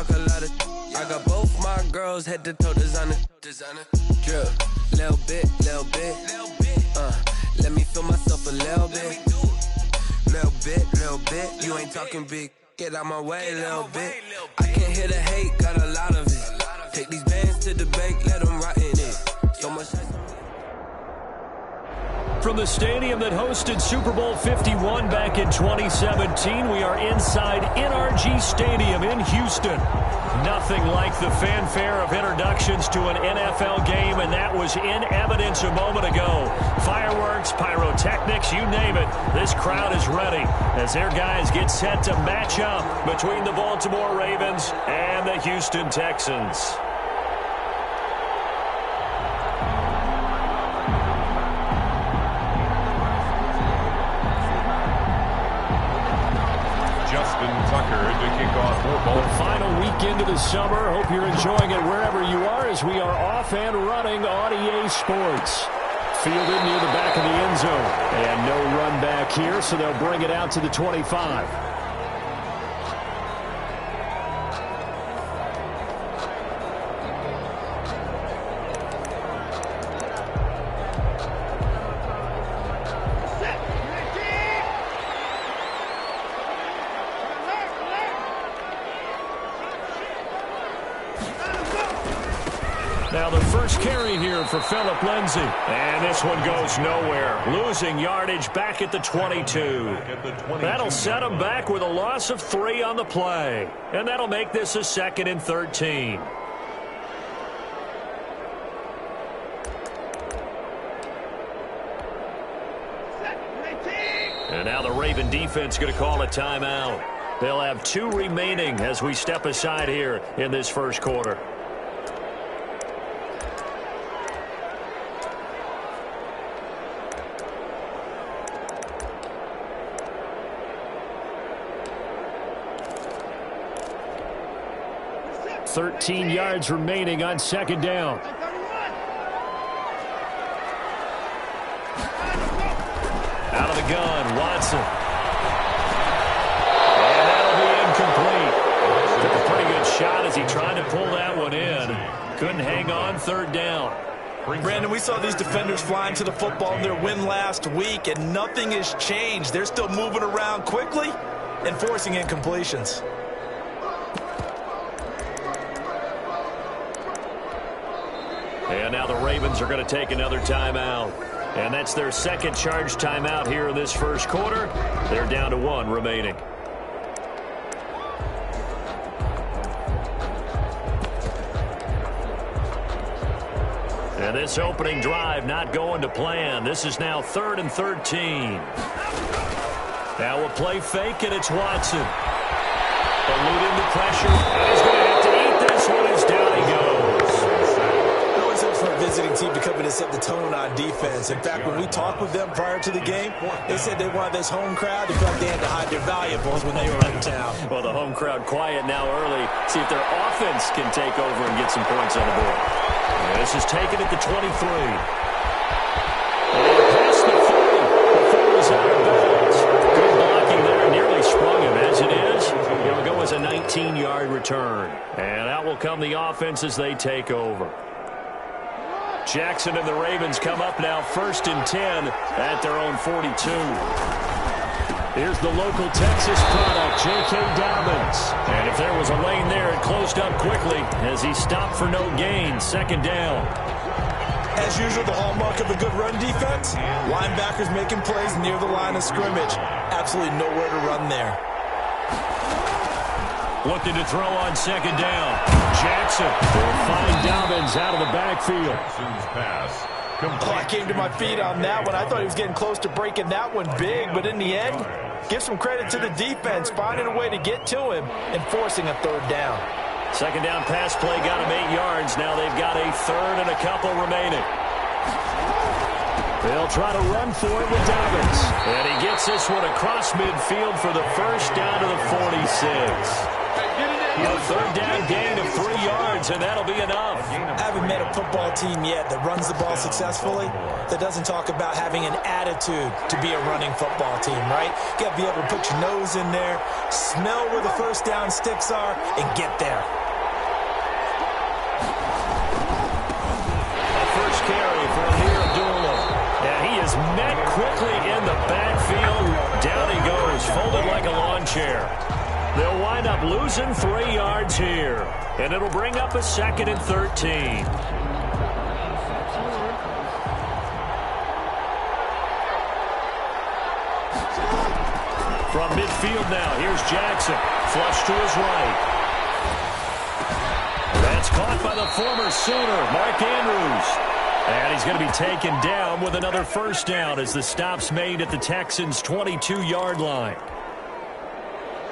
talk a lot of. I got both my girls head to toe designer. Drip, little bit. Let me feel myself a little bit. Little bit. You ain't talking big. Get out my way, little bit. I can't hear the hate, got a lot of it. Take these bands to the bank, let them rot in it. So much. From the stadium that hosted Super Bowl 51 back in 2017, we are inside NRG Stadium in Houston. Nothing like the fanfare of introductions to an NFL game, and that was in evidence a moment ago. Fireworks, pyrotechnics, you name it. This crowd is ready as their guys get set to match up between the Baltimore Ravens and the Houston Texans. Tucker to kick off football. The final weekend of the summer. Hope you're enjoying it wherever you are as we are off and running on EA Sports. Fielded near the back of the end zone. And no run back here, so they'll bring it out to the 25. Now the first carry here for Phillip Lindsay. And this one goes nowhere. Losing yardage back at the 22. That'll set him back with a loss of 3 on the play. And that'll make this a 2nd and 13. And now the Raven defense going to call a timeout. They'll have 2 remaining as we step aside here in this first quarter. .13 yards remaining on 2nd down. Out of the gun, Watson. And that'll be incomplete. Took a pretty good shot as he tried to pull that one in. Couldn't hang on 3rd down. Brandon, we saw these defenders flying to the football in their win last week, and nothing has changed. They're still moving around quickly and forcing incompletions. And now the Ravens are going to take another timeout. And that's their 2nd charge timeout here in this first quarter. They're down to 1 remaining. And this opening drive not going to plan. This is now 3rd and 13. Now a play fake, and it's Watson. Eluding the pressure. And he's going to have to eat this one as down he goes. For a visiting team to come in and set the tone on defense. In fact, when we talked with them prior to the game, they said they wanted this home crowd to feel like they had to hide their valuables when they were in town. Well, the home crowd quiet now early. See if their offense can take over and get some points on the board. And this is taken at the 23. And past the 40 before it was out of bounds. Good blocking there. Nearly sprung him. As it is, it'll go as a 19-yard return. And out will come the offense as they take over. Jackson and the Ravens come up now 1st and 10 at their own 42. Here's the local Texas product, J.K. Dobbins. And if there was a lane there, it closed up quickly as he stopped for no gain. 2nd down. As usual, the hallmark of a good run defense, linebackers making plays near the line of scrimmage. Absolutely nowhere to run there. Looking to throw on 2nd down. Jackson will find Dobbins out of the backfield. Oh, I came to my feet on that one. I thought he was getting close to breaking that one big, but in the end, give some credit to the defense, finding a way to get to him and forcing a 3rd down. 2nd down pass play got him 8 yards. Now they've got a 3rd and a couple remaining. They'll try to run for it with Dobbins. And he gets this one across midfield for the first down to the 46. A 3rd down gain of 3 yards yards, and that'll be enough. I haven't met a football team yet that runs the ball successfully that doesn't talk about having an attitude to be a running football team, right? You got to be able to put your nose in there, smell where the first down sticks are, and get there. A first carry for Ameer Abdullah. And he is met quickly in the backfield. Down he goes, folded like a lawn chair. They'll wind up losing 3 yards here. And it'll bring up a 2nd and 13. From midfield now, here's Jackson. Flush to his right. That's caught by the former Sooner, Mark Andrews. And he's going to be taken down with another first down as the stop's made at the Texans' 22-yard line.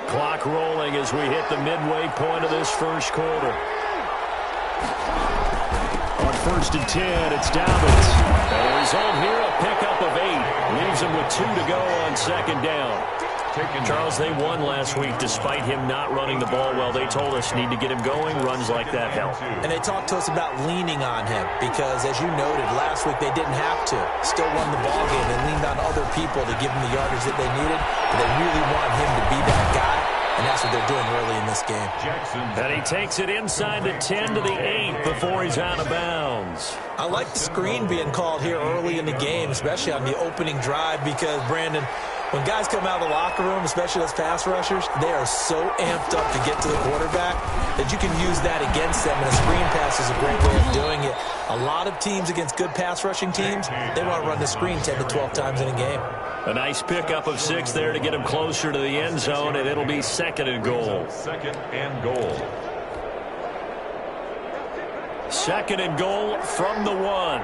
Clock rolling as we hit the midway point of this first quarter. On 1st and 10, it's Dobbins. And the result here, a pickup of 8. Leaves him with 2 to go on 2nd down. Charles, they won last week despite him not running the ball well. They told us need to get him going. Runs like that help. And they talked to us about leaning on him because, as you noted, last week they didn't have to. Still won the ball game. They leaned on other people to give them the yardage that they needed. But they really want him to be that guy. And that's what they're doing early in this game. And he takes it inside the 10 to the 8 before he's out of bounds. I like the screen being called here early in the game, especially on the opening drive, because, Brandon, when guys come out of the locker room, especially those pass rushers, they are so amped up to get to the quarterback that you can use that against them, and a screen pass is a great way of doing it. A lot of teams against good pass rushing teams, they want to run the screen 10 to 12 times in a game. A nice pickup of 6 there to get him closer to the end zone, and it'll be 2nd and goal. 2nd and goal. 2nd and goal from the 1.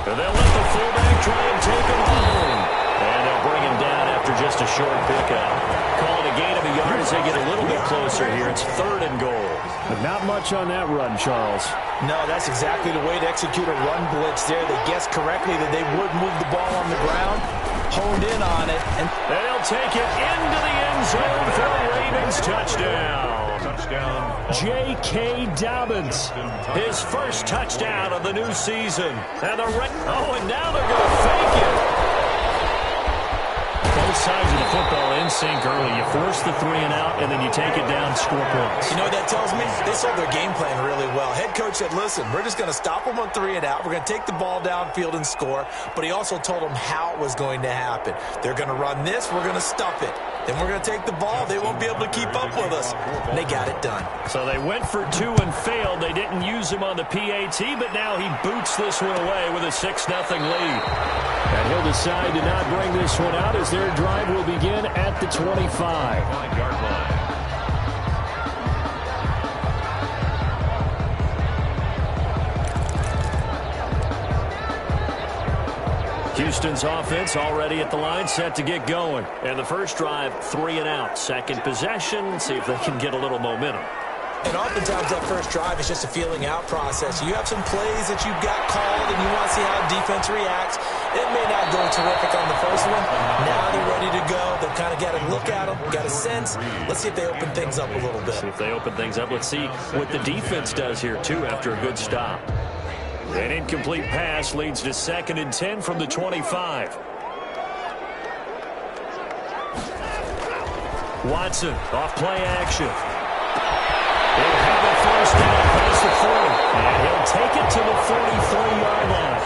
And they'll let the fullback try and take him home. And they'll bring him down after just a short pickup. Calling a gain of a yard as they get a little bit closer here. It's 3rd and goal. But not much on that run, Charles. No, that's exactly the way to execute a run blitz there. They guessed correctly that they would move the ball on the ground, honed in on it. And they'll take it into the end zone for a Ravens touchdown. J.K. Dobbins, his first touchdown of the new season. And and now they're going to fake it. Both sides of the football in sync early. You force the 3 and out, and then you take it down, score points. You know what that tells me? They saw their game plan really well. Head coach said, listen, we're just going to stop them on 3 and out. We're going to take the ball downfield and score. But he also told them how it was going to happen. They're going to run this. We're going to stuff it. Then we're going to take the ball. They won't be able to keep up with us. And they got it done. So they went for 2 and failed. They didn't use him on the PAT, but now he boots this one away with a 6-0 lead. And he'll decide to not bring this one out as their drive will begin at the 25. 5-yard line. Houston's offense already at the line, set to get going. And the first drive, 3 and out. Second possession, see if they can get a little momentum. And oftentimes that first drive is just a feeling out process. You have some plays that you've got called and you want to see how defense reacts. It may not go terrific on the first one. Now they're ready to go. They've kind of got to look at them, got a sense. Let's see if they open things up a little bit. See if they open things up. Let's see what the defense does here, too, after a good stop. An incomplete pass leads to 2nd and 10 from the 25. Watson off play action. He'll have a first down past the 40. And he'll take it to the 43-yard line.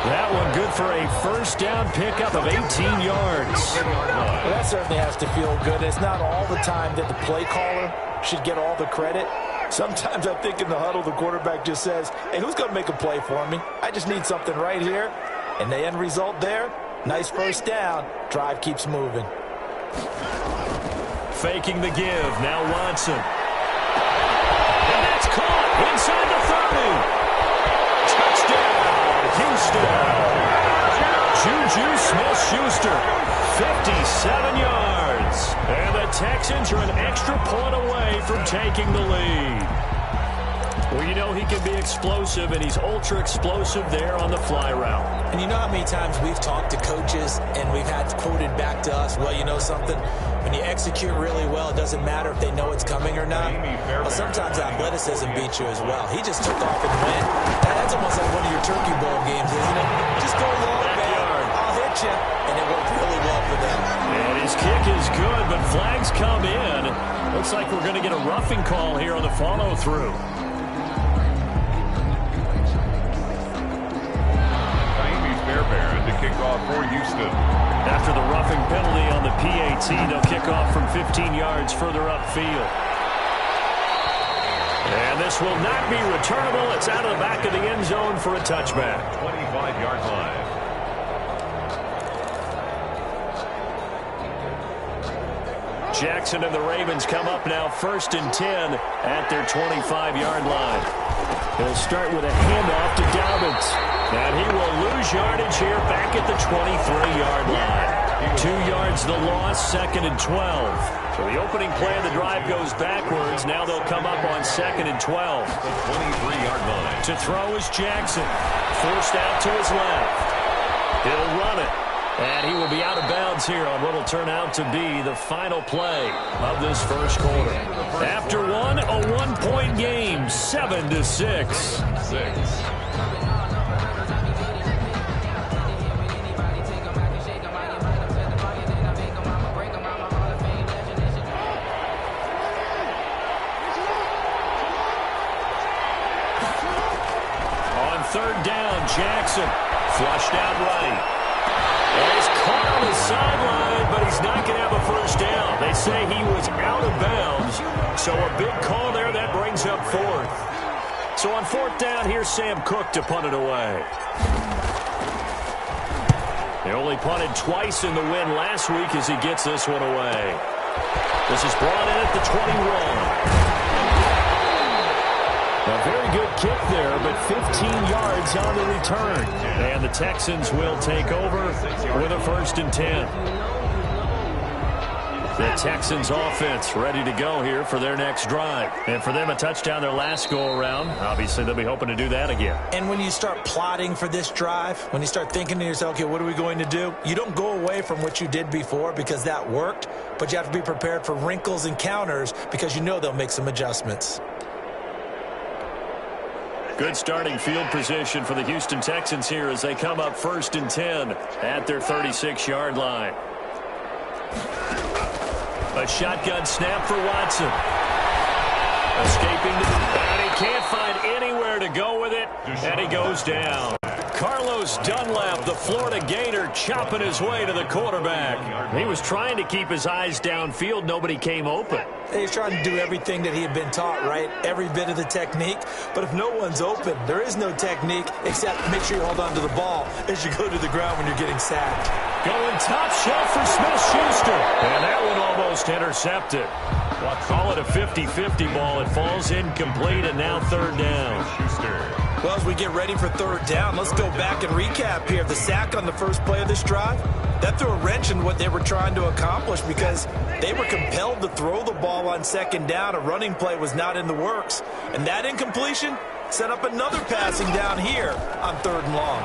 That one good for a first down pickup of 18 yards. Well, that certainly has to feel good. It's not all the time that the play caller should get all the credit. Sometimes I think in the huddle, the quarterback just says, hey, who's going to make a play for me? I just need something right here. And the end result there, nice first down. Drive keeps moving. Faking the give. Now Watson. And that's caught inside the 30. Touchdown, Houston. Juju Smith-Schuster, 57 yards. And the Texans are an extra point away from taking the lead. Well, you know he can be explosive, and he's ultra-explosive there on the fly route. And you know how many times we've talked to coaches and we've had quoted back to us, well, you know something? When you execute really well, it doesn't matter if they know it's coming or not. Well, sometimes athleticism beats you as well. He just took off and went. That's almost like one of your Turkey Bowl games, isn't it? Just go long, man. I'll hit you. And it worked really well for them. And his kick is good, but flags come in. Looks like we're going to get a roughing call here on the follow-through. Fairbairn to kick off for Houston. After the roughing penalty on the PAT, they'll kick off from 15 yards further upfield. And this will not be returnable. It's out of the back of the end zone for a touchback. 25-yard line. Jackson and the Ravens come up now 1st and 10 at their 25-yard line. He'll start with a handoff to Dobbins. And he will lose yardage here back at the 23-yard line. 2 yards the loss, 2nd and 12. So the opening play of the drive goes backwards. Now they'll come up on 2nd and 12. The 23-yard line. To throw is Jackson. Forced out to his left. He'll run it. And he will be out of bounds here on what will turn out to be the final play of this first quarter. After one, a one-point game, 7-6. On 3rd down, Jackson flushed out right. He's caught on the sideline, but he's not going to have a first down. They say he was out of bounds, so a big call there. That brings up 4th. So on 4th down, here's Sam Cook to punt it away. They only punted twice in the win last week as he gets this one away. This is brought in at the 21. A very good kick there, but 15 yards on the return. And the Texans will take over with a 1st and 10. The Texans offense ready to go here for their next drive. And for them, a touchdown their last go-around. Obviously, they'll be hoping to do that again. And when you start plotting for this drive, when you start thinking to yourself, okay, what are we going to do? You don't go away from what you did before because that worked, but you have to be prepared for wrinkles and counters because you know they'll make some adjustments. Good starting field position for the Houston Texans here as they come up 1st and 10 at their 36-yard line. A shotgun snap for Watson. Escaping, and he can't find anywhere to go with it, and he goes down. Carlos Dunlap, the Florida Gator, chopping his way to the quarterback. He was trying to keep his eyes downfield. Nobody came open. He's trying to do everything that he had been taught, right? Every bit of the technique. But if no one's open, there is no technique except make sure you hold on to the ball as you go to the ground when you're getting sacked. Going top shelf for Smith-Schuster. And that one almost intercepted. Well, call it a 50-50 ball. It falls incomplete, and now 3rd down. Well, as we get ready for 3rd down, let's go back and recap here. The sack on the first play of this drive, that threw a wrench in what they were trying to accomplish because they were compelled to throw the ball on 2nd down. A running play was not in the works. And that incompletion set up another passing down here on 3rd and long.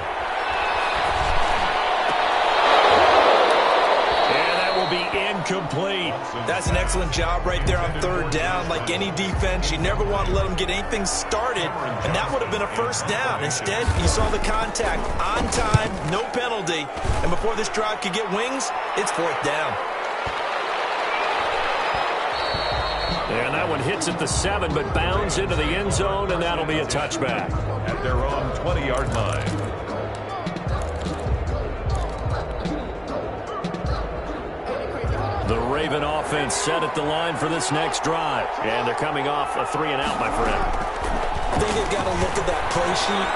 Be incomplete. That's an excellent job right there on 3rd down. Like any defense, you never want to let them get anything started, and that would have been a 1st down. Instead, you saw the contact on time, no penalty, and before this drive could get wings, it's 4th down. And that one hits at the 7, but bounds into the end zone, and that'll be a touchback. At their own 20-yard line. The Raven offense set at the line for this next drive. And they're coming off a 3-and-out, my friend. I think they've got to look at that play sheet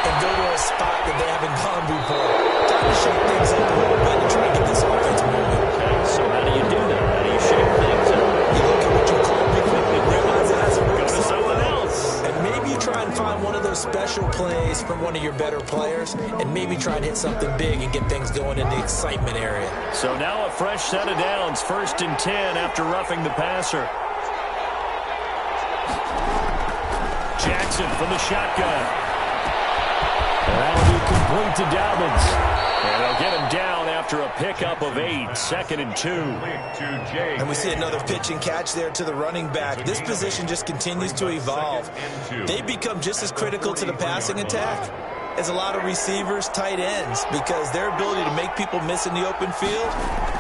and go to a spot that they haven't gone before. Time to shake things up a little bit and try to get this offense moving. Okay, so how do you do that? How do you shake things up? You look at what you called before and realize it hasn't worked. Go to someone else. And maybe you try and find one of those special plays from one of your better players and maybe try and hit something big and get things going in the excitement area. So now a fresh set of downs, 1st and 10 after roughing the passer. Jackson Jackson from the shotgun. That'll be complete to Dobbins. And they'll get him down after a pickup of 8, 2nd and 2. And we see another pitch and catch there to the running back. This position just continues to evolve. They become just as critical to the passing attack as a lot of receivers, tight ends, because their ability to make people miss in the open field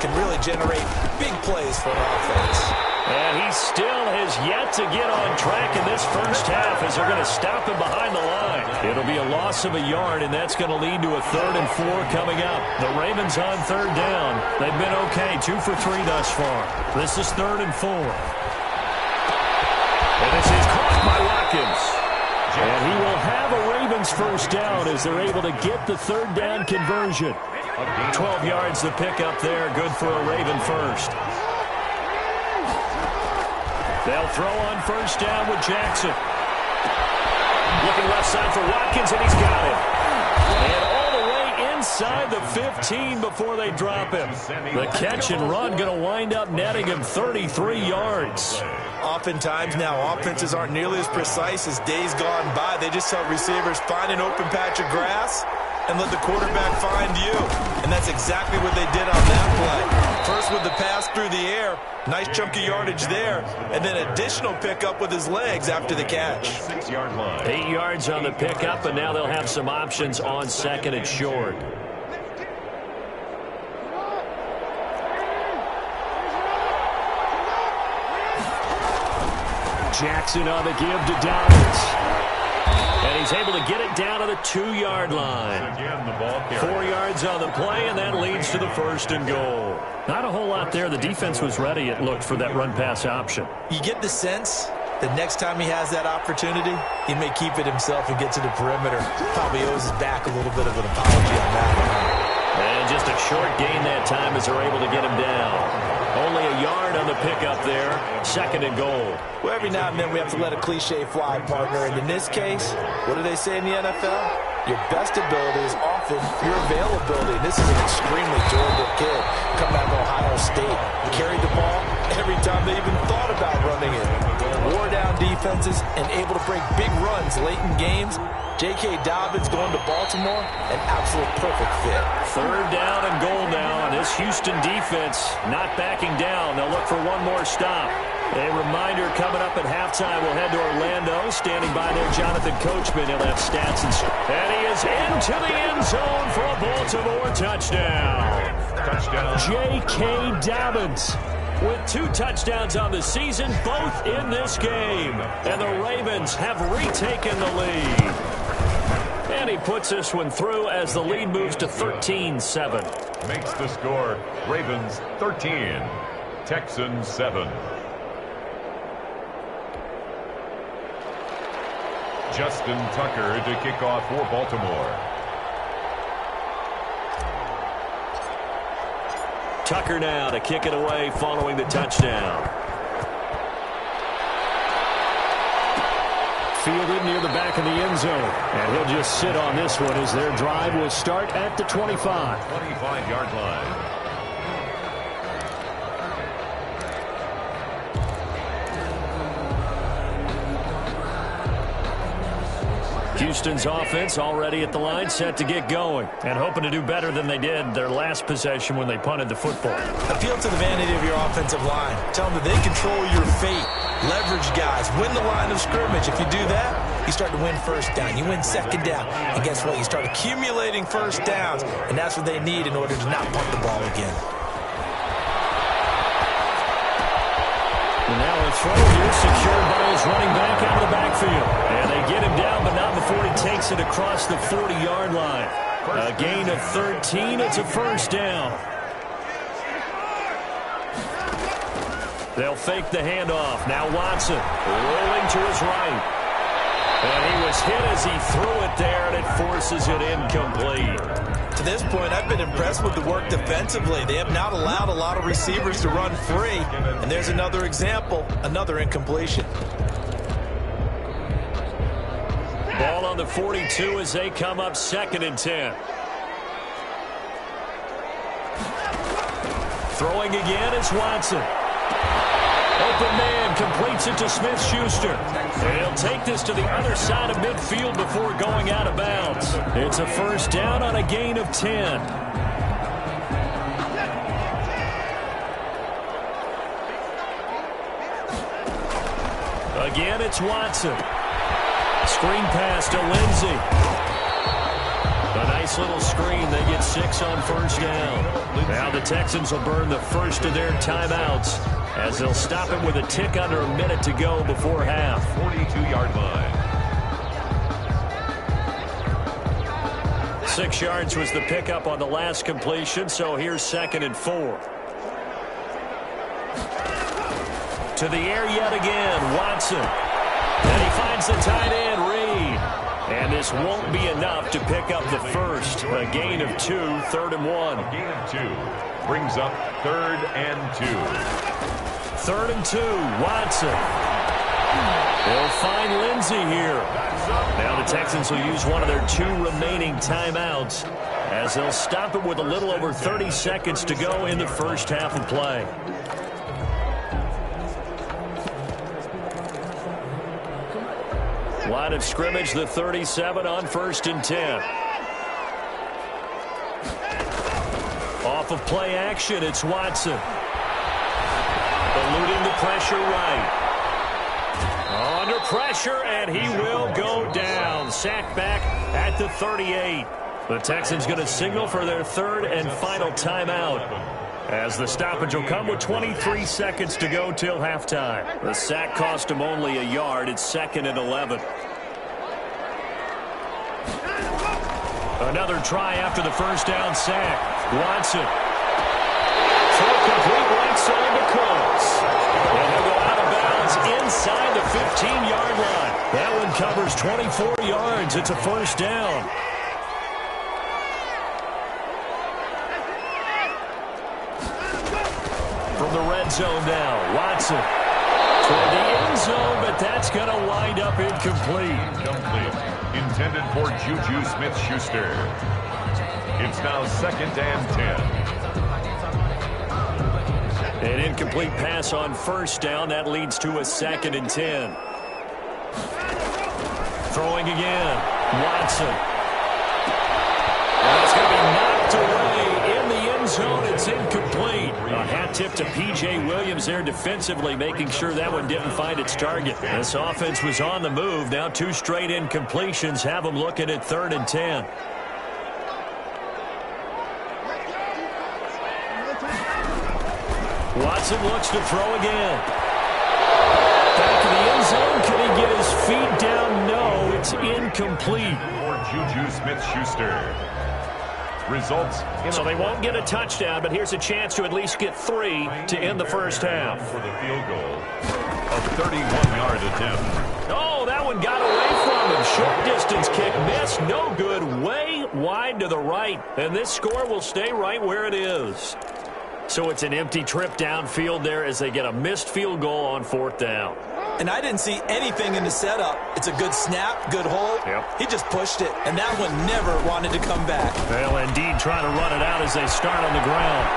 can really generate big plays for an offense. And he still has yet to get on track in this first half as they're going to stop him behind the line. It'll be a loss of a yard, and that's going to lead to a 3rd and 4 coming up. The Ravens on 3rd down. They've been okay, 2 for 3 thus far. This is 3rd and 4. And this is caught by Watkins. And he will have a Ravens first down as they're able to get the 3rd down conversion. 12 yards to pick up there, good for a Raven first. They'll throw on first down with Jackson. Looking left side for Watkins, and he's got him. And all the way inside the 15 before they drop him. The catch and run going to wind up netting him 33 yards. Oftentimes now, offenses aren't nearly as precise as days gone by. They just tell receivers, find an open patch of grass and let the quarterback find you. And that's exactly what they did on that play. First with the pass through the air, nice chunky yardage there, and then additional pickup with his legs after the catch. 6-yard line. 8 yards on the pickup, and now they'll have some options on 2nd and short. Jackson on the give to Dobbins. And he's able to get it down to the 2-yard line. Again, the ball carrier. 4 yards on the play, and that leads to the 1st and goal. Not a whole lot there. The defense was ready, it looked, for that run-pass option. You get the sense that next time he has that opportunity, he may keep it himself and get to the perimeter. Probably owes his back a little bit of an apology on that one. And just a short gain that time as they're able to get him down. Only a yard on the pickup there. 2nd and goal. Well, every now and then we have to let a cliche fly, partner. And in this case, what do they say in the NFL? Your best ability is often your availability. And this is an extremely durable kid coming out of Ohio State. Carried the ball every time they even thought about running it. Wore down defenses and able to break big runs late in games. J.K. Dobbins going to Baltimore, an absolute perfect fit. 3rd down and goal now, and this Houston defense not backing down. They'll look for one more stop. A reminder coming up at halftime, we'll head to Orlando. Standing by there, Jonathan Coachman. He'll have stats and he is into the end zone for a Baltimore touchdown. J.K. Dobbins with 2 touchdowns on the season, both in this game. And the Ravens have retaken the lead. And he puts this one through as the lead moves to 13-7. Makes the score Ravens 13, Texans 7. Justin Tucker to kick off for Baltimore. Tucker now to kick it away following the touchdown. Fielded near the back of the end zone. And he'll just sit on this one as their drive will start at the 25. 25-yard line. Houston's offense already at the line, set to get going, and hoping to do better than they did their last possession when they punted the football. Appeal to the vanity of your offensive line. Tell them that they control your fate. Leverage guys. Win the line of scrimmage. If you do that, you start to win first down. You win 2nd down. And guess what? You start accumulating first downs, and that's what they need in order to not punt the ball again. And now a throw here secured by his running back out of the backfield. And they get him down, but not before he takes it across the 40-yard line. A gain of 13. It's a first down. They'll fake the handoff. Now Watson rolling to his right. And he was hit as he threw it there, and it forces it incomplete. To this point, I've been impressed with the work defensively. They have not allowed a lot of receivers to run free. And there's another example, another incompletion. Ball on the 42 as they come up 2nd and 10. Throwing again is Watson. Open man completes it to Smith-Schuster. And he'll take this to the other side of midfield before going out of bounds. It's a first down on a gain of 10. Again, it's Watson. Screen pass to Lindsey. A nice little screen. They get 6 on first down. Now the Texans will burn the first of their timeouts as they'll stop it with a tick under a minute to go before half. 42-yard line. 6 yards was the pickup on the last completion, so here's 2nd and 4. To the air yet again, Watson. And he finds the tight end, Reed. And this won't be enough to pick up the first. A gain of 2, 3rd and 1. A gain of 2 brings up 3rd and 2. 3rd and 2, Watson. They'll find Lindsey here. Now the Texans will use one of their 2 remaining timeouts as they'll stop it with a little over 30 seconds to go in the first half of play. Line of scrimmage, the 37 on 1st and 10. Off of play action, it's Watson. Eluding the pressure right. Under pressure, and he will go down. Sacked back at the 38. The Texans going to signal for their 3rd and final timeout, as the stoppage will come with 23 seconds to go till halftime. The sack cost him only a yard. It's 2nd and 11. Another try after the first down sack. Watson. Throw complete right side to Cooks. And he'll go out of bounds inside the 15-yard line. That one covers 24 yards. It's a first down. From the red zone now, Watson toward the end zone, but that's going to wind up incomplete. Incomplete. Intended for Juju Smith-Schuster. It's now 2nd and 10. An incomplete pass on first down. That leads to a 2nd and 10. Throwing again, Watson. That's going to be knocked away in the end zone. It's incomplete. A hat tip to P.J. Williams there defensively, making sure that one didn't find its target. This offense was on the move. Now 2 straight incompletions have them looking at 3rd and 10. Watson looks to throw again. Back in the end zone. Can he get his feet down? No, it's incomplete. For Juju Smith-Schuster. Results. So they won't get a touchdown, but here's a chance to at least get 3 to end the first half. For the field goal. A 31-yard attempt. Oh, that one got away from him. Short distance kick missed. No good. Way wide to the right. And this score will stay right where it is. So it's an empty trip downfield there as they get a missed field goal on 4th down. And I didn't see anything in the setup. It's a good snap, good hold. Yep. He just pushed it, and that one never wanted to come back. They'll indeed try to run it out as they start on the ground.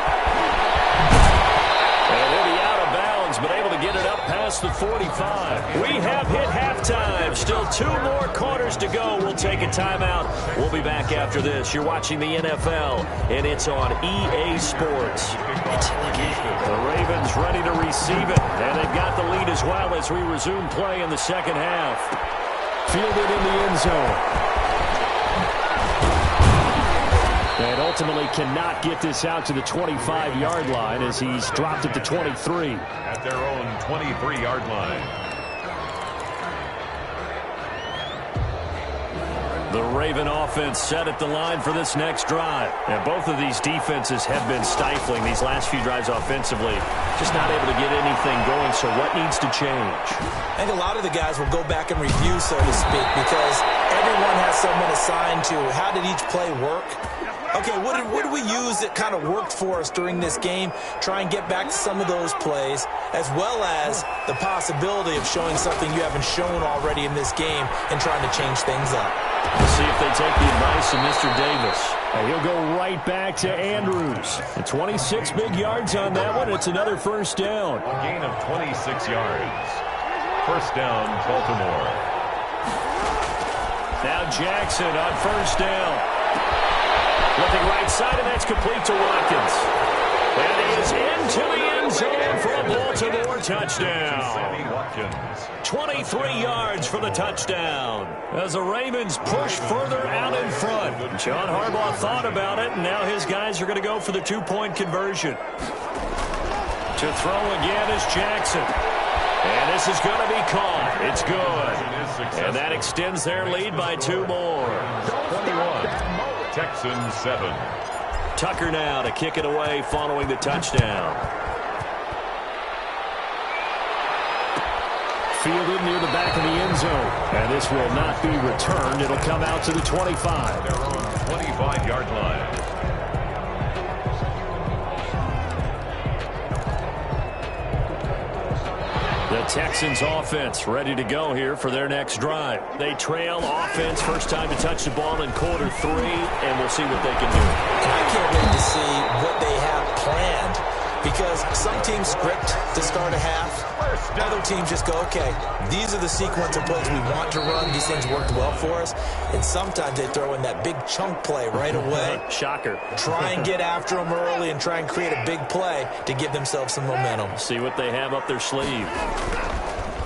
And he'll be out of bounds, but able to get it up past the 45. We have hit halftime. Still 2 more quarters to go. We'll take a timeout. We'll be back after this. You're watching the NFL, and it's on EA Sports. The Ravens ready to receive it, and they've got the lead as well as we resume play in the second half. Fielded in the end zone. And ultimately cannot get this out to the 25-yard line as he's dropped at the 23. At their own 23-yard line. The Raven offense set at the line for this next drive. And both of these defenses have been stifling these last few drives offensively. Just not able to get anything going, so what needs to change? I think a lot of the guys will go back and review, so to speak, because everyone has someone assigned to how did each play work. Okay, what did we use that kind of worked for us during this game? Try and get back to some of those plays, as well as the possibility of showing something you haven't shown already in this game and trying to change things up. We'll see if they take the advice of Mr. Davis. And he'll go right back to Andrews. And 26 big yards on that one. It's another first down. A gain of 26 yards. First down, Baltimore. Now Jackson on first down. Looking right side, and that's complete to Watkins. That is into the end zone for a Baltimore touchdown. 23 yards for the touchdown. As the Ravens push further out in front. John Harbaugh thought about it, and now his guys are going to go for the two-point conversion. To throw again is Jackson. And this is going to be caught. It's good. And that extends their lead by 2 more. 21, Texans 7. Tucker now to kick it away following the touchdown. Fielded near the back of the end zone. And this will not be returned. It'll come out to the 25. Their own 25-yard line. The Texans offense ready to go here for their next drive. They trail offense, first time to touch the ball in quarter 3, and we'll see what they can do. And I can't wait to see what they have planned, because some teams script to start a half. Other teams just go, okay, these are the sequence of plays we want to run. These things worked well for us. And sometimes they throw in that big chunk play right away. Shocker. Try and get after them early and try and create a big play to give themselves some momentum. See what they have up their sleeve.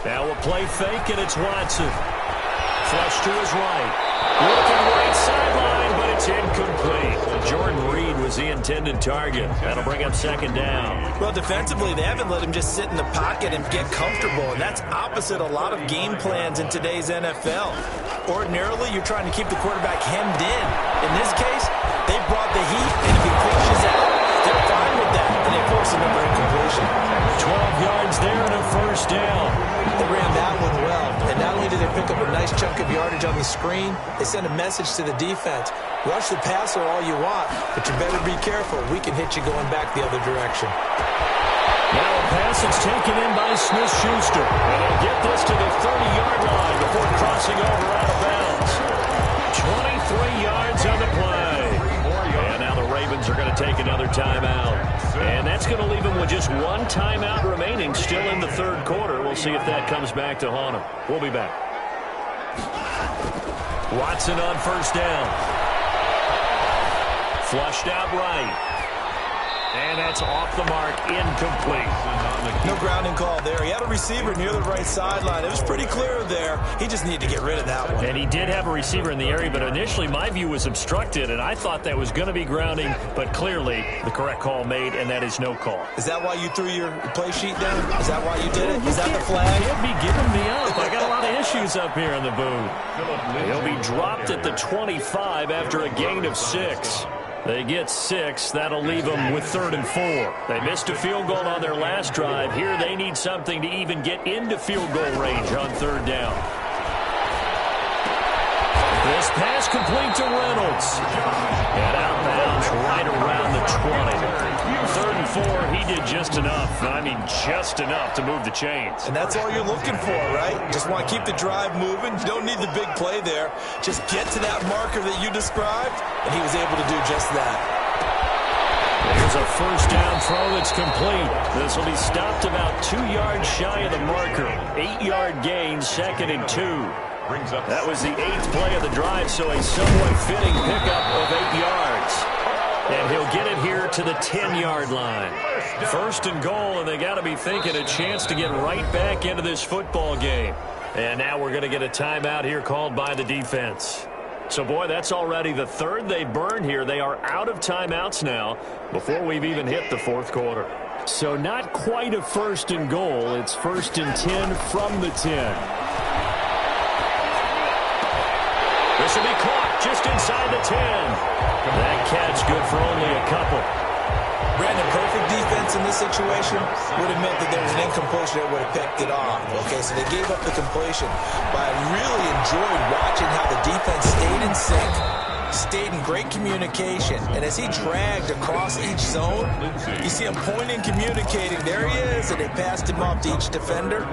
Now a play fake, and it's Watson. Flush to his right. Looking right sideline, but it's incomplete. Jordan Reed was the intended target. That'll bring up second down. Well, defensively, they haven't let him just sit in the pocket and get comfortable, and that's opposite a lot of game plans in today's NFL. Ordinarily, you're trying to keep the quarterback hemmed in. In this case, they brought the heat, and if he pushes out, they're fine with that, and they force another incompletion. 12 yards there and a first down. They ran that one well, and not only did they pick up a nice chunk of yardage on the screen, they sent a message to the defense. Rush the passer all you want, but you better be careful. We can hit you going back the other direction. Now a pass is taken in by Smith-Schuster. And they'll get this to the 30-yard line before crossing over out of bounds. 23 yards on the play. And now the Ravens are going to take another timeout. And that's going to leave them with just one timeout remaining still in the third quarter. We'll see if that comes back to haunt them. We'll be back. Watson on first down. Flushed out right. And that's off the mark, incomplete. No grounding call there. He had a receiver near the right sideline. It was pretty clear there. He just needed to get rid of that one. And he did have a receiver in the area, but initially my view was obstructed, and I thought that was going to be grounding, but clearly the correct call made, and that is no call. Is that why you threw your play sheet down? Is that why you did it? Is that the flag? He'll be giving me up. I got a lot of issues up here in the booth. He'll be dropped at the 25 after a gain of 6. They get 6. That'll leave them with 3rd and 4. They missed a field goal on their last drive. Here they need something to even get into field goal range on 3rd down. This pass complete to Reynolds. And out of bounds right around the 20. 3rd and 4, he did just enough. I mean, just enough to move the chains. And that's all you're looking for, right? Just want to keep the drive moving. You don't need the big play there. Just get to that marker that you described, and he was able to do just that. Here's a first down throw that's complete. This will be stopped about 2 yards shy of the marker. 8-yard gain, 2nd and 2. That was the 8th play of the drive, so a somewhat fitting pickup of 8 yards. And he'll get it here to the 10-yard line. 1st and goal, and they got to be thinking a chance to get right back into this football game. And now we're going to get a timeout here called by the defense. So, boy, that's already the 3rd they burned here. They are out of timeouts now before we've even hit the 4th quarter. So not quite a 1st and goal. It's 1st and 10 from the 10. This will be caught just inside the 10. That catch good for only a couple. Brandon, perfect defense in this situation would have meant that there was an incompletion that would have picked it off. Okay, so they gave up the completion. But I really enjoyed watching how the defense stayed in sync, stayed in great communication. And as he dragged across each zone, you see him pointing, communicating. There he is, and they passed him off to each defender.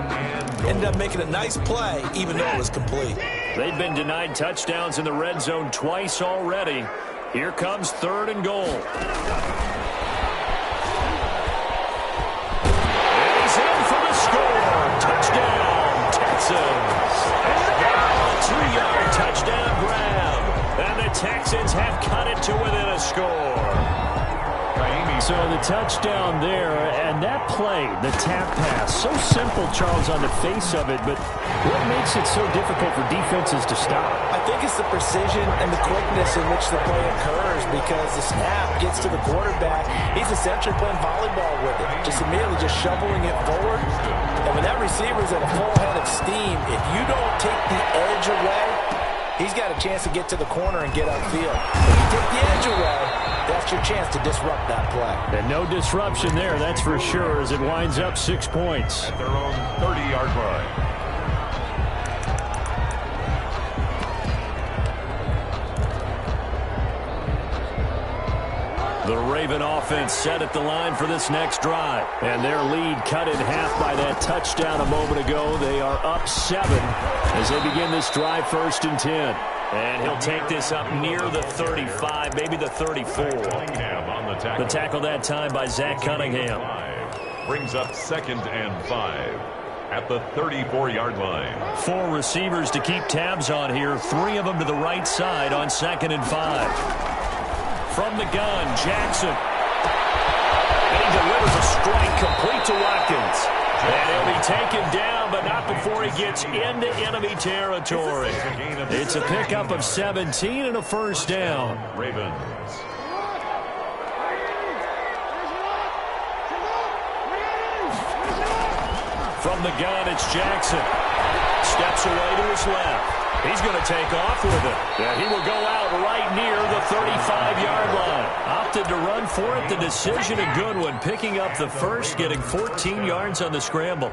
Ended up making a nice play, even though it was complete. They've been denied touchdowns in the red zone twice already. Here comes 3rd and goal. And he's in for the score. Touchdown, Texans. A 2-yard touchdown grab. And the Texans have cut it to within a score. So the touchdown there, and that play, the tap pass, so simple, Charles, on the face of it, but what makes it so difficult for defenses to stop? I think it's the precision and the quickness in which the play occurs, because the snap gets to the quarterback. He's essentially playing volleyball with it, just immediately just shoveling it forward. And when that receiver's at a full head of steam, if you don't take the edge away, he's got a chance to get to the corner and get upfield. If you take the edge away, that's your chance to disrupt that play. And no disruption there, that's for sure, as it winds up 6 points. At their own 30-yard line. The Raven offense set at the line for this next drive. And their lead cut in half by that touchdown a moment ago. They are up 7 as they begin this drive, 1st and 10. And he'll take this up near the 35, maybe the 34. The tackle that time by Zach Cunningham. Brings up 2nd and 5 at the 34-yard line. 4 receivers to keep tabs on here. 3 of them to the right side on 2nd and 5. From the gun, Jackson. And he delivers a strike complete to Watkins. And he'll be taken down, but not before he gets into enemy territory. It's a pickup of 17 and a 1st down. Ravens. From the gun, it's Jackson. Steps away to his left. He's going to take off with it. And he will go out right near the 35-yard line. Opted to run for it. The decision a good one. Picking up the first, getting 14 yards on the scramble.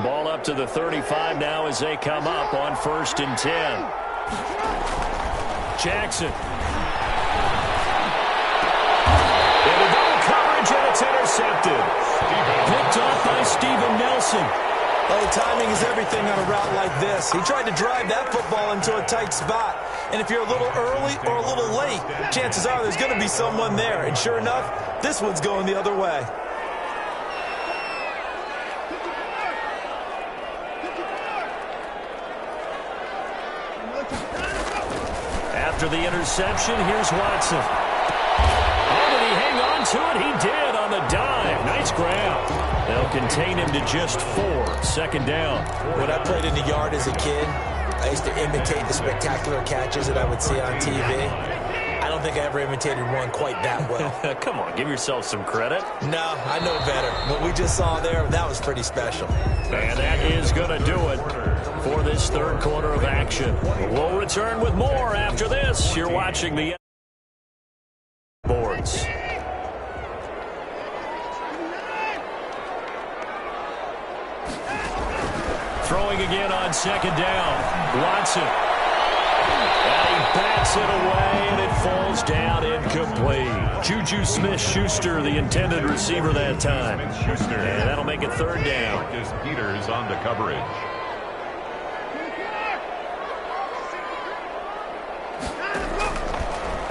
Ball up to the 35 now as they come up on 1st and 10. Jackson. And it's intercepted. Picked off by Steven Nelson. Oh, timing is everything on a route like this. He tried to drive that football into a tight spot. And if you're a little early or a little late, chances are there's going to be someone there. And sure enough, this one's going the other way. After the interception, here's Watson. Oh, did he hang on to it? He did on the dive. Nice grab. They'll contain him to just 4. 2nd down. When I played in the yard as a kid, I used to imitate the spectacular catches that I would see on TV. I don't think I ever imitated one quite that well. Come on, give yourself some credit. No, I know better. What we just saw there, that was pretty special. And that is going to do it for this 3rd quarter of action. We'll return with more after this. You're watching the boards. Throwing again on 2nd down. Watson. And he bats it away, and it falls down incomplete. Juju Smith-Schuster, the intended receiver that time. And that'll make it 3rd down. Marcus Peters on the coverage.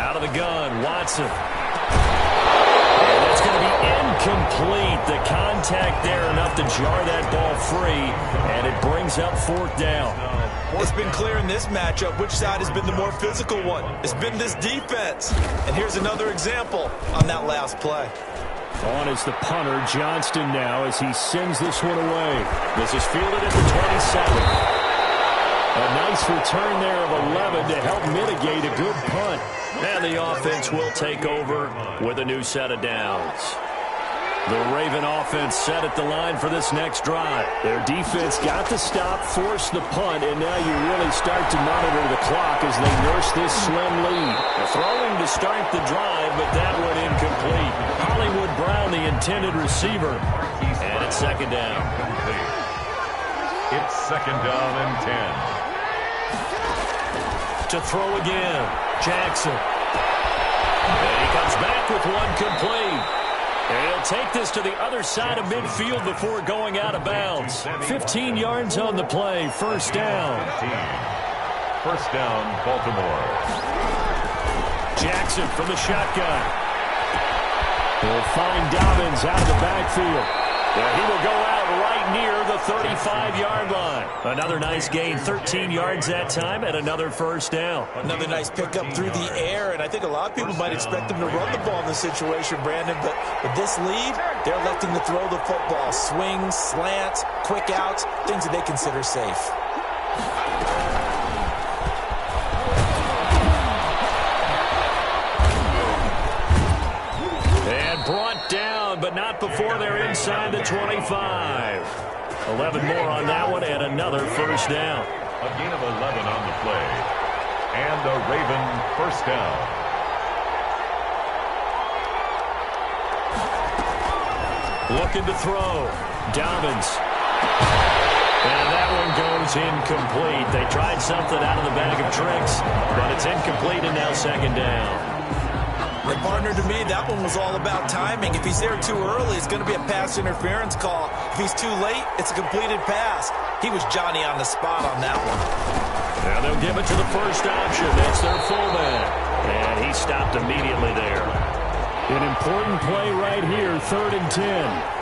Out of the gun, Watson. And that's going to be incomplete. The contact there enough to jar that ball free, and it brings up 4th down. It's been clear in this matchup which side has been the more physical one. It's been this defense. And here's another example on that last play. On is the punter, Johnston now, as he sends this one away. This is fielded at the 27. A nice return there of 11 to help mitigate a good punt. And the offense will take over with a new set of downs. The Raven offense set at the line for this next drive. Their defense got the stop, forced the punt, and now you really start to monitor the clock as they nurse this slim lead. Throwing to start the drive, but that one incomplete. Hollywood Brown, the intended receiver, and it's 2nd down. It's 2nd down and 10. To throw again, Jackson. And he comes back with one complete. And he'll take this to the other side of midfield before going out of bounds. 15 yards on the play, 1st down. 1st down, Baltimore. Jackson from the shotgun. He'll find Dobbins out of the backfield. And he will go out right near the 35-yard line. Another nice gain, 13 yards that time, and another 1st down. Another nice pickup through the air, and I think a lot of people might expect him to run the ball in this situation, Brandon, but with this lead, they're electing to throw the football. Swings, slants, quick outs, things that they consider safe. Brought down, but not before they're inside the 25. 11 more on that one, and another 1st down. A gain of 11 on the play. And a Raven 1st down. Looking to throw. Dobbins. And that one goes incomplete. They tried something out of the bag of tricks, but it's incomplete and now 2nd down. And partner, to me, that one was all about timing. If he's there too early, it's going to be a pass interference call. If he's too late, it's a completed pass. He was Johnny on the spot on that one. Now they'll give it to the first option. That's their fullback. And he stopped immediately there. An important play right here, 3rd and 10.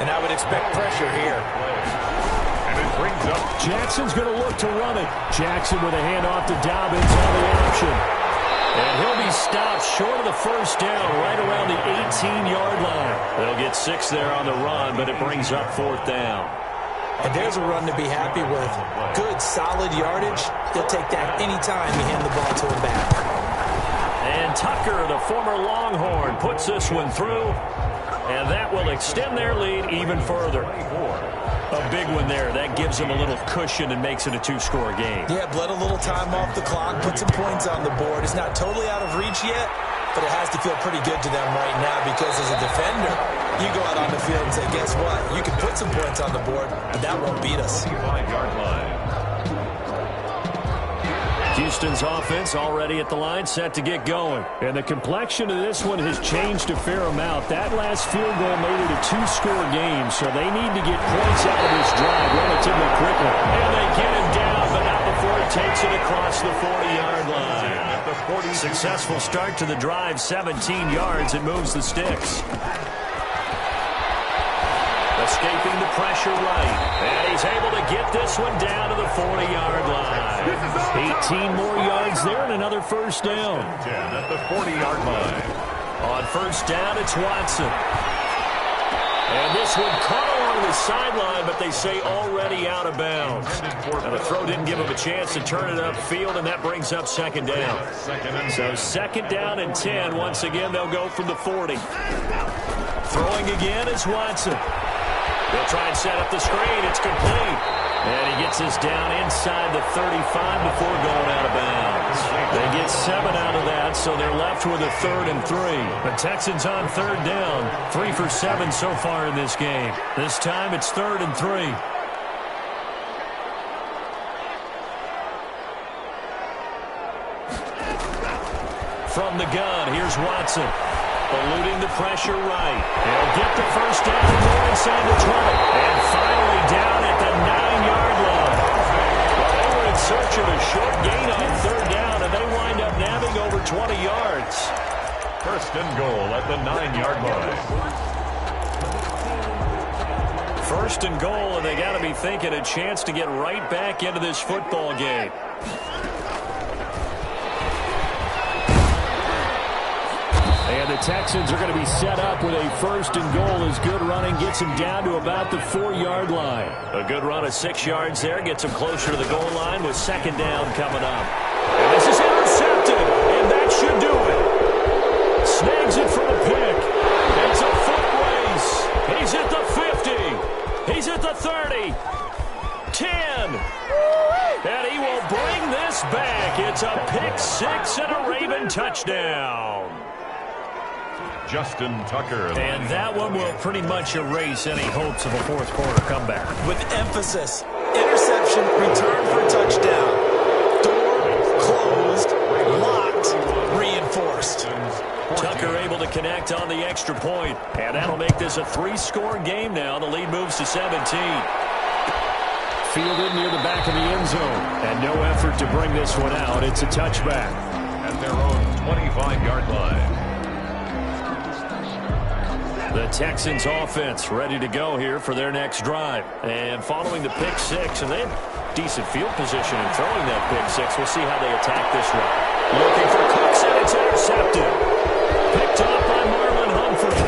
And I would expect pressure here. And it brings up Jackson's going to look to run it. Jackson with a handoff to Dobbins on the option. And he'll be stopped short of the 1st down, right around the 18-yard line. They'll get 6 there on the run, but it brings up 4th down. And there's a run to be happy with. Good, solid yardage. He'll take that anytime you hand the ball to him back. And Tucker, the former Longhorn, puts this one through. And that will extend their lead even further. A big one there. That gives them a little cushion and makes it a 2-score game. Yeah, bled a little time off the clock, put some points on the board. It's not totally out of reach yet, but it has to feel pretty good to them right now because as a defender, you go out on the field and say, guess what? You can put some points on the board, but that won't beat us. 5-yard line. Houston's offense already at the line, set to get going. And the complexion of this one has changed a fair amount. That last field goal made it a 2-score game, so they need to get points out of this drive relatively quickly. And they get him down, but not before he takes it across the 40-yard line. Successful start to the drive, 17 yards. It moves the sticks. Escaping the pressure right. And he's able to get this one down to the 40-yard line. 18 more yards there and another 1st down. 10 at the 40-yard line. On 1st down, it's Watson. And this one caught along the sideline, but they say already out of bounds. And the throw didn't give him a chance to turn it upfield, and that brings up 2nd down. So 2nd down and 10. Once again, they'll go from the 40. Throwing again is Watson. They'll try and set up the screen. It's complete. And he gets this down inside the 35 before going out of bounds. They get 7 out of that, so they're left with a 3rd and 3. The Texans on 3rd down. 3 for 7 so far in this game. This time it's 3rd and 3. From the gun, here's Watson. Eluding the pressure right. He'll get the 1st down and go inside the 20. And finally down at the 9-yard line. Well, they were in search of a short gain on 3rd down, and they wind up nabbing over 20 yards. 1st and goal at the 9-yard line. 1st and goal, and they got to be thinking a chance to get right back into this football game. And the Texans are going to be set up with a 1st and goal as good running gets him down to about the 4-yard line. A good run of 6 yards there gets him closer to the goal line with 2nd down coming up. And this is intercepted, and that should do it. Snags it for the pick. It's a foot race. He's at the 50. He's at the 30. 10. And he will bring this back. It's a pick 6 and a Raven touchdown. Justin Tucker. And that one will pretty much erase any hopes of a 4th quarter comeback. With emphasis. Interception motion, return for a touchdown. Door closed, locked, reinforced. Tucker able to connect on the extra point, and that'll make this a 3-score game now. The lead moves to 17. Fielded near the back of the end zone, and no effort to bring this one out. It's a touchback. At their own 25-yard line. The Texans offense ready to go here for their next drive. And following the pick six, and they have decent field position in throwing that pick six. We'll see how they attack this one. Looking for Cooks, and it's intercepted. Picked off by Marlon Humphrey.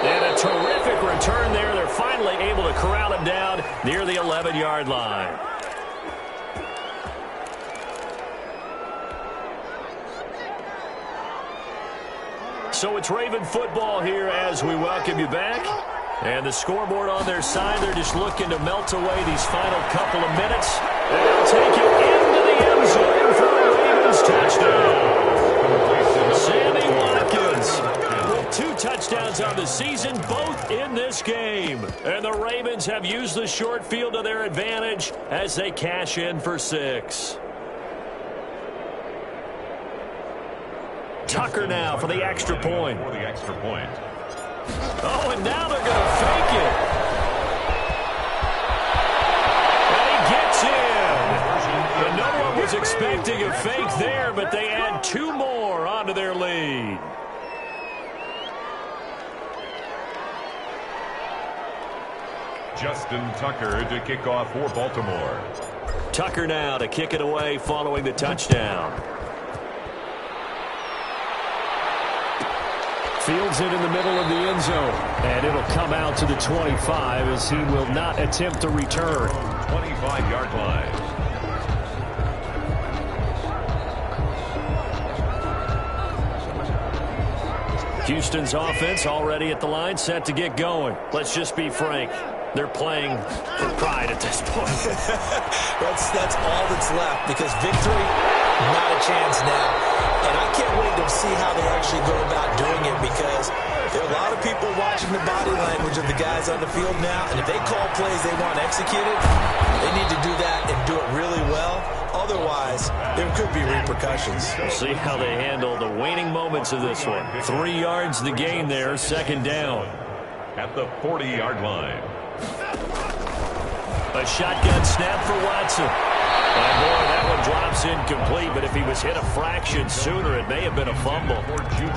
And a terrific return there. They're finally able to corral him down near the 11-yard line. So it's Raven football here as we welcome you back. And the scoreboard on their side, they're just looking to melt away these final couple of minutes. And they'll take it into the end zone for a Ravens touchdown. Sammy Watkins with 2 touchdowns on the season, both in this game. And the Ravens have used the short field to their advantage as they cash in for 6. Tucker now for the extra point. For the extra point. Oh, and now they're going to fake it. And he gets in. And no one was expecting a fake there, but they add 2 more onto their lead. Justin Tucker to kick off for Baltimore. Tucker now to kick it away following the touchdown. Fields it in the middle of the end zone, and it'll come out to the 25 as he will not attempt to return. 25-yard line. Houston's offense already at the line, set to get going. Let's just be frank. They're playing for pride at this point. That's all that's left, because victory, not a chance now. And I can't wait to see how they actually go about doing it, because there are a lot of people watching the body language of the guys on the field now, and if they call plays they want executed, they need to do that and do it really well. Otherwise, there could be repercussions. We'll see how they handle the waning moments of this one. 3 yards the gain there, second down. At the 40-yard line. A shotgun snap for Watson. And boy, that one drops incomplete, but if he was hit a fraction sooner, it may have been a fumble.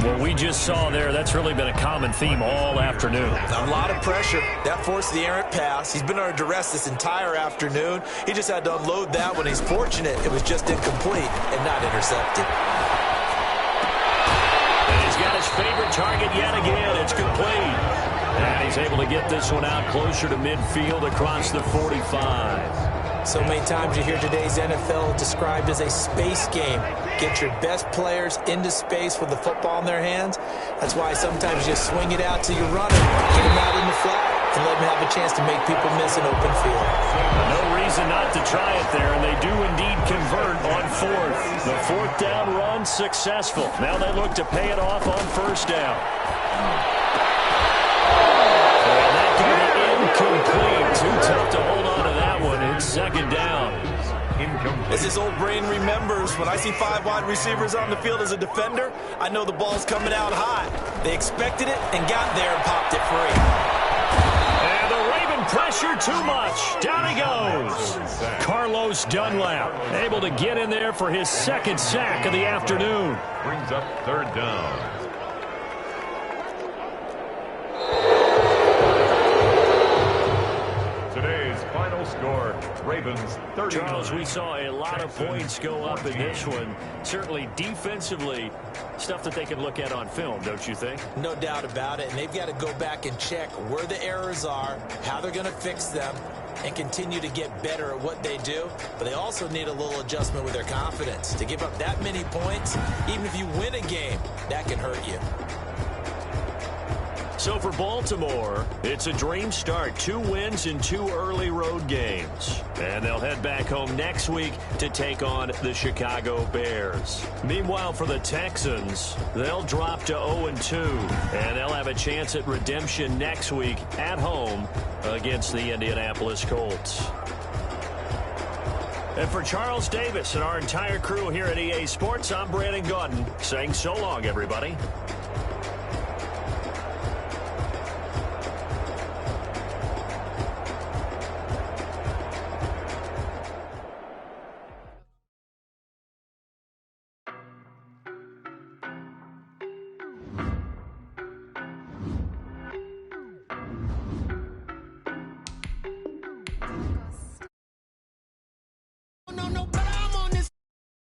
What we just saw there, that's really been a common theme all afternoon. A lot of pressure. That forced the errant pass. He's been under duress this entire afternoon. He just had to unload that one. He's fortunate it was just incomplete and not intercepted. And he's got his favorite target yet again. It's complete. And he's able to get this one out closer to midfield across the 45. So many times you hear today's NFL described as a space game. Get your best players into space with the football in their hands. That's why sometimes you swing it out to your runner, get him out in the flat, and let him have a chance to make people miss an open field. No reason not to try it there, and they do indeed convert on 4th. The 4th down run successful. Now they look to pay it off on 1st down. And that can be incomplete. Too tough to hold on to that one. It's 2nd down. As his old brain remembers, when I see 5 wide receivers on the field as a defender, I know the ball's coming out high. They expected it and got there and popped it free. And the Raven pressure too much. Down he goes. Carlos Dunlap able to get in there for his 2nd sack of the afternoon. Brings up 3rd down. Score, Ravens 39. Charles, we saw a lot of points go up in this one. Certainly defensively, stuff that they can look at on film, don't you think? No doubt about it. And they've got to go back and check where the errors are, how they're going to fix them, and continue to get better at what they do. But they also need a little adjustment with their confidence. To give up that many points, even if you win a game, that can hurt you. So for Baltimore, it's a dream start. 2 wins in 2 early road games. And they'll head back home next week to take on the Chicago Bears. Meanwhile, for the Texans, they'll drop to 0-2. And they'll have a chance at redemption next week at home against the Indianapolis Colts. And for Charles Davis and our entire crew here at EA Sports, I'm Brandon Gaudin saying so long, everybody.